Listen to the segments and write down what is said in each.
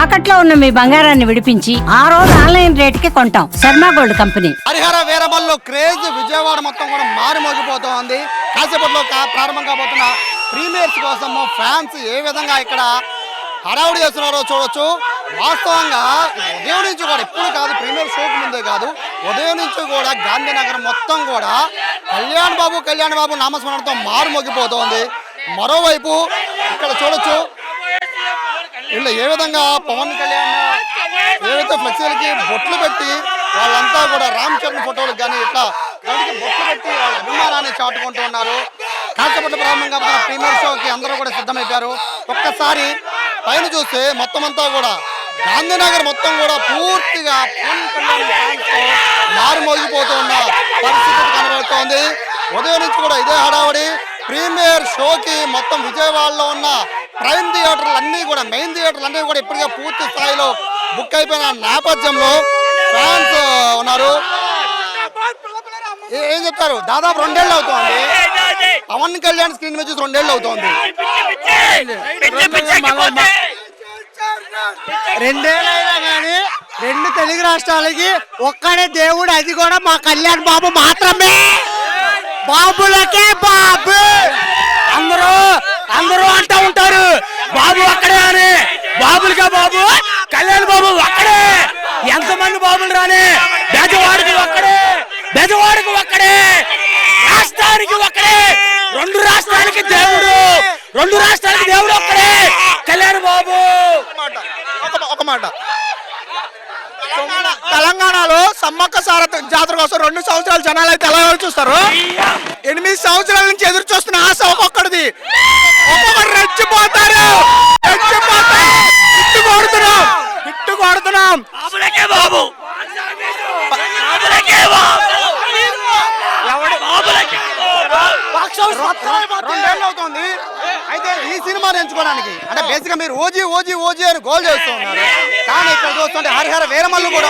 తాకట్లో ఉన్న మీ బంగారాన్ని విడిపించి ఆ రోజు ఆన్లైన్ రేటుకి కొంటాం. Sharma gold company. Harihara Veeramallu craze Vijayawada మొత్తం కూడా మారుమోగిపోతోంది. కాసేపట్లో ప్రారంభం కాబోతున్న ప్రీమియర్స్ కోసం ఫ్యాన్స్ ఏ విధంగా ఇక్కడ హడావుడి చేస్తున్నారో చూడొచ్చు. వాస్తవంగా ఉదయం నుంచి కూడా ఇప్పుడు కాదు, ప్రీమియర్ షోకి ముందే కాదు, ఉదయం నుంచి కూడా గాంధీనగర్ మొత్తం కూడా కళ్యాణ్ బాబు నామస్మరణతో మారుమోగిపోతోంది. మరోవైపు ఇక్కడ చూడొచ్చు వీళ్ళు ఏ విధంగా పవన్ కళ్యాణ్ ఏవైతే ఫ్లెక్సీలకి బొట్లు పెట్టి వాళ్ళంతా కూడా రామ్ చరణ్ ఫోటోలకు కానీ ఇట్లా దానికి బొట్లు పెట్టి వాళ్ళ అభిమానాన్ని చాటుకుంటూ ఉన్నారు. కాసేపట్లో ప్రారంభం కాబట్టి ప్రీమియర్ షోకి అందరూ కూడా సిద్ధమైపోయారు. ఒక్కసారి పైన చూస్తే మొత్తం అంతా కూడా గాంధీనగర్ మొత్తం కూడా పూర్తిగా పవన్ కళ్యాణ్ ఫ్యాన్స్తో మారుమోగిపోతూ ఉన్న పరిస్థితి కనబడుతోంది. ఉదయం నుంచి కూడా ఇదే హడావడి. ప్రీమియర్ షోకి మొత్తం విజయవాడలో ఉన్న ప్రైమ్ థియేటర్లు అన్నీ కూడా, మెయిన్ థియేటర్లు అన్నీ కూడా ఇప్పటికే పూర్తి స్థాయిలో బుక్ అయిపోయిన నేపథ్యంలో ఫ్యాన్స్ ఉన్నారు. ఏం చెప్తారు? దాదాపు 2 ఏళ్ళు అవుతోంది పవన్ కళ్యాణ్ స్క్రీన్ మీద చూసి 2 ఏళ్ళు అవుతోంది. 2 ఏళ్ళైనా కానీ 2 తెలుగు రాష్ట్రాలకి ఒక్కడే దేవుడు, అది కూడా మా కళ్యాణ్ బాబు మాత్రమే. బాబులకే బాబు. అందరూ అంటూ ఉంటారు బాబు అక్కడే అని. బాబులకే బాబు, కళ్యాణ్ బాబు ఒక్కడే. ఎంతమంది బాబులు రాని, బెజవాడికి ఒక్కడే, రాష్ట్రానికి ఒక్కడే, 2 రాష్ట్రాలకి దేవుడు, 2 రాష్ట్రాలకి దేవుడు ఒక్కడే, కళ్యాణ్ బాబు. ఒక మాట, తెలంగాణలో సమ్మక్క సారథ జాతర కోసం 2 సంవత్సరాలు జనాలు అయితే ఎలా చూస్తారు. 8 సంవత్సరాల నుంచి ఎదురు చూస్తున్న ఆశ ఒక్కొక్కడిది. ఒక్కొక్కరు రెచ్చిపోతారు. ఇట్టు కొడుతున్నాం. అవుతుంది. అయితే ఈ సినిమాని ఎంచుకోవడానికి అంటే బేసిక్ గా మీరు ఓజీ అని గోల్ చేస్తూ ఉన్నారు. కానీ ఇక్కడ చూస్తుంటే హరిహర వీరమల్లు కూడా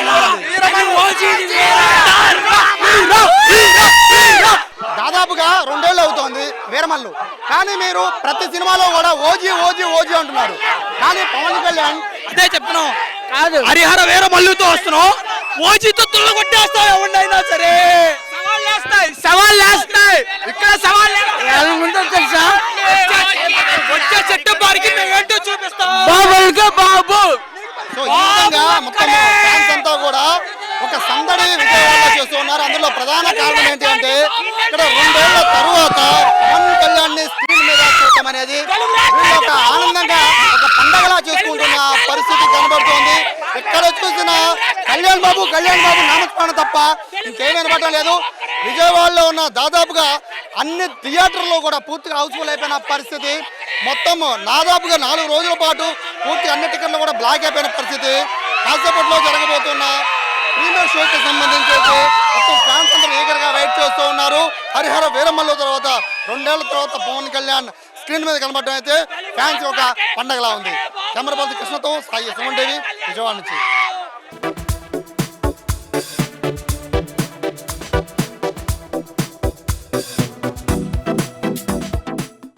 దాదాపుగా 2 ఏళ్ళు అవుతోంది వీరమల్లు. కానీ మీరు ప్రతి సినిమాలో కూడా ఓజీ అంటున్నారు. కానీ పవన్ కళ్యాణ్ అదే చెప్తున్నాం కాదు, హరిహర వీరమల్లుతో వస్తున్నాం. ఓజీతో తుళ్ళు కొట్టేస్తాం. ఎవరినైనా సరే సవాళ్ళు వేస్తాయి. ఇక్కడ సవాళ్ళు తెలుసా? వచ్చే సెప్టెంబర్కి మేమేంటో చూపిస్తాం. బాబులకే బాబు. సో ఈ విధంగా మొత్తం ఫ్యాన్స్ అంతా కూడా ఒక సందడి విజయవాడలో చేస్తూ ఉన్నారు. అందులో ప్రధాన కారణం ఏంటి అంటే ఇక్కడ 2 ఏళ్ల తరువాత పవన్ కళ్యాణ్ ని స్క్రీన్ మీద చూడటం అనేది వీళ్ళు ఒక ఆనందంగా ఒక పండగలా చేసుకుంటున్న పరిస్థితి కనబడుతోంది. ఎక్కడ చూసినా కళ్యాణ్ బాబు నామస్మరణ తప్ప ఇంకేమీ వినపడటం లేదు. విజయవాడలో ఉన్న దాదాపుగా అన్ని థియేటర్లో కూడా పూర్తిగా హౌస్ఫుల్ అయిపోయిన పరిస్థితి. మొత్తం దాదాపుగా 4 రోజుల పాటు పూర్తి అన్ని టికెట్లు కూడా బ్లాక్ అయిపోయిన పరిస్థితి. కాసేపట్లో జరగబోతున్న ప్రీమియర్ షోకి సంబంధించి మొత్తం ఫ్యాన్స్ అందరూ ఈగర్గా వెయిట్ చేస్తూ ఉన్నారు. హరిహర వీరమల్లు తర్వాత 2 ఏళ్ల తర్వాత పవన్ కళ్యాణ్ స్క్రీన్ మీద కనబడటం అయితే ఫ్యాన్స్ ఒక పండగలా ఉంది. కెమెరా పర్సన్ కృష్ణతో సాయి సుమన్ టీవీ విజయవాడ నుంచి.